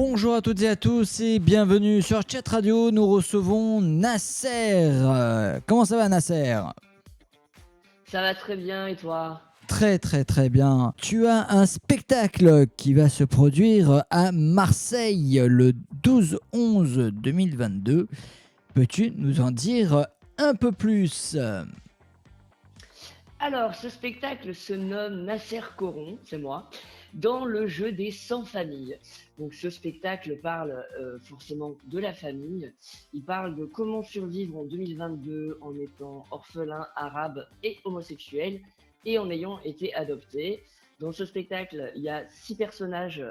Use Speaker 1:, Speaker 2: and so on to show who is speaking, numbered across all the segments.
Speaker 1: Bonjour à toutes et à tous et bienvenue sur Chat Radio. Nous recevons Nasser. Comment ça va, Nasser?
Speaker 2: Ça va très bien et toi?
Speaker 1: Très bien. Tu as un spectacle qui va se produire à Marseille le 12/11/2022. Peux-tu nous en dire un peu plus?
Speaker 2: Alors, ce spectacle se nomme Nasser Coron, c'est moi, dans le jeu des 100 familles. Donc, ce spectacle parle forcément de la famille. Il parle de comment survivre en 2022 en étant orphelin, arabe et homosexuel et en ayant été adopté. Dans ce spectacle, il y a 6 personnages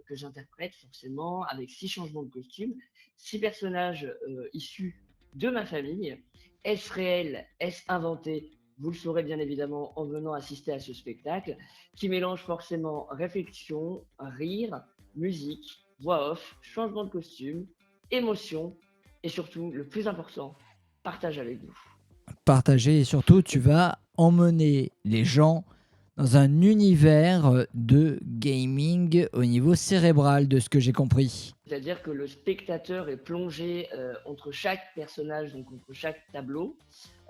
Speaker 2: que j'interprète forcément, avec 6 changements de costume. 6 personnages issus de ma famille. Est-ce réel? Est-ce inventé? Vous le saurez bien évidemment en venant assister à ce spectacle qui mélange forcément réflexion, rire, musique, voix off, changement de costume, émotion et surtout, le plus important, partage avec vous.
Speaker 1: Partager et surtout, tu vas emmener les gens dans un univers de gaming au niveau cérébral, de ce que j'ai compris.
Speaker 2: C'est-à-dire que le spectateur est plongé entre chaque personnage, donc entre chaque tableau,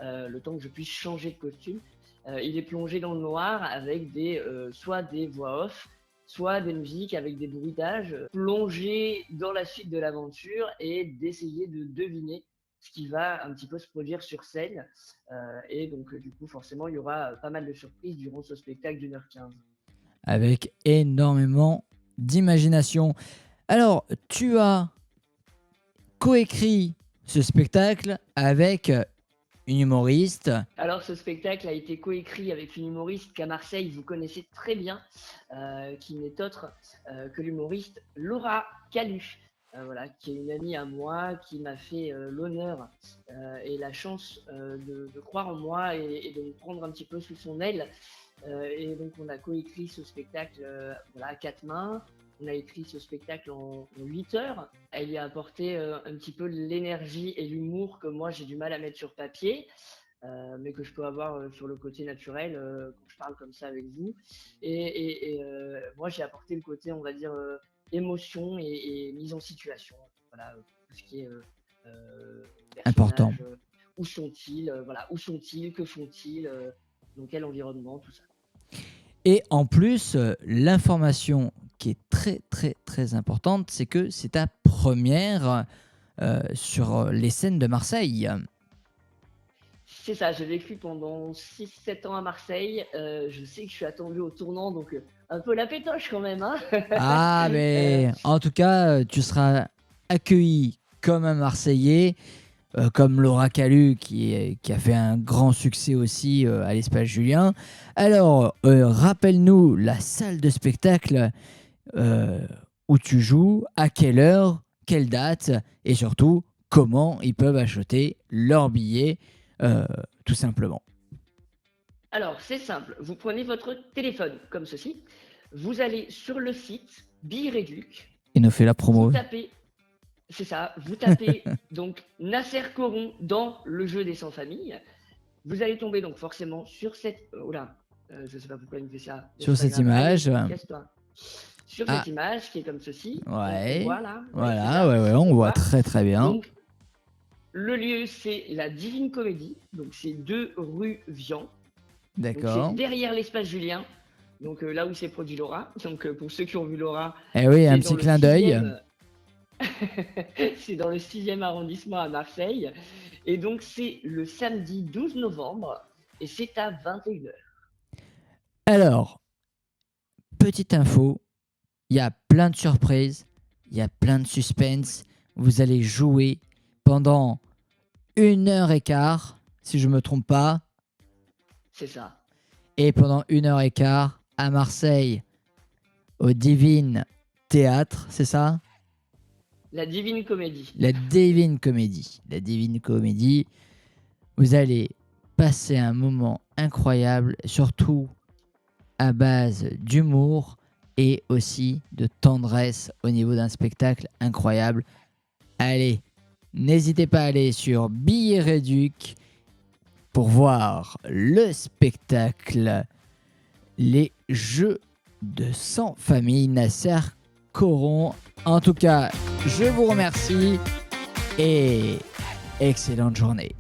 Speaker 2: le temps que je puisse changer de costume. Il est plongé dans le noir avec soit des voix off, soit des musiques avec des bruitages, plongé dans la suite de l'aventure et d'essayer de deviner ce qui va un petit peu se produire sur scène. Et donc, du coup, forcément, il y aura pas mal de surprises durant ce spectacle d'1h15.
Speaker 1: Avec énormément d'imagination. Alors, tu as coécrit ce spectacle avec une humoriste.
Speaker 2: Alors, ce spectacle a été coécrit avec une humoriste qu'à Marseille, vous connaissez très bien, qui n'est autre que l'humoriste Laura Calu. Voilà, qui est une amie à moi, qui m'a fait l'honneur et la chance de croire en moi et de me prendre un petit peu sous son aile. Et donc, on a coécrit ce spectacle voilà, à 4 mains. On a écrit ce spectacle en 8 heures. Elle y a apporté un petit peu l'énergie et l'humour que moi j'ai du mal à mettre sur papier, mais que je peux avoir sur le côté naturel quand je parle comme ça avec vous. Et moi j'ai apporté le côté, on va dire, émotion et mise en situation. Voilà, tout ce qui est
Speaker 1: Important.
Speaker 2: personnages, où sont-ils, voilà, où sont-ils, que font-ils, dans quel environnement, tout ça.
Speaker 1: Et en plus, l'information qui est très importante, c'est que c'est ta première sur les scènes de Marseille.
Speaker 2: C'est ça, j'ai vécu pendant 6-7 ans à Marseille. Je sais que je suis attendu au tournant, donc un peu la pétoche quand même. Hein.
Speaker 1: Ah, mais en tout cas, tu seras accueilli comme un Marseillais, comme Laura Calu qui a fait un grand succès aussi à l'Espace Julien. Alors, rappelle-nous la salle de spectacle où tu joues, à quelle heure, quelle date, et surtout, comment ils peuvent acheter leurs billets, tout simplement.
Speaker 2: Alors, c'est simple. Vous prenez votre téléphone comme ceci. Vous allez sur le site Bireduc.
Speaker 1: Il nous fait la
Speaker 2: Vous
Speaker 1: promo.
Speaker 2: tapez, c'est ça, vous tapez donc Nasser Coron dans le jeu des 100 familles. Vous allez tomber donc forcément sur cette. Oh là, je sais pas pourquoi il me fait ça. Mais
Speaker 1: Sur
Speaker 2: c'est pas
Speaker 1: cette
Speaker 2: grave. Allez,
Speaker 1: image.
Speaker 2: casse-toi. Sur
Speaker 1: Ah,
Speaker 2: cette image qui est comme ceci. On
Speaker 1: ouais.
Speaker 2: voit là. Ouais, c'est
Speaker 1: Voilà,
Speaker 2: ça.
Speaker 1: ouais, on
Speaker 2: On
Speaker 1: voit
Speaker 2: voit.
Speaker 1: très bien.
Speaker 2: Donc, le lieu, c'est la Divine Comédie. Donc, c'est 2 rue Vian. Donc, c'est
Speaker 1: D'accord.
Speaker 2: derrière l'espace Julien. Donc, là où s'est produit Laura. Donc, pour ceux qui ont vu Laura,
Speaker 1: Eh oui, un
Speaker 2: c'est dans
Speaker 1: petit
Speaker 2: le
Speaker 1: clin d'œil.
Speaker 2: 6e. C'est dans le 6e arrondissement à Marseille. Et donc, c'est le samedi 12 novembre. Et c'est à 21h.
Speaker 1: Alors, petite info, il y a plein de surprises, il y a plein de suspense. Vous allez jouer pendant 1h15, si je ne me trompe pas.
Speaker 2: C'est ça.
Speaker 1: Et pendant 1h15, à Marseille, au Divine Théâtre, c'est ça?
Speaker 2: La Divine Comédie.
Speaker 1: La Divine Comédie. La Divine Comédie. Vous allez passer un moment incroyable, surtout à base d'humour et aussi de tendresse au niveau d'un spectacle incroyable. Allez, n'hésitez pas à aller sur Billets Réduc pour voir le spectacle Les Jeux de 100 familles Nasser Coron. En tout cas, je vous remercie et excellente journée.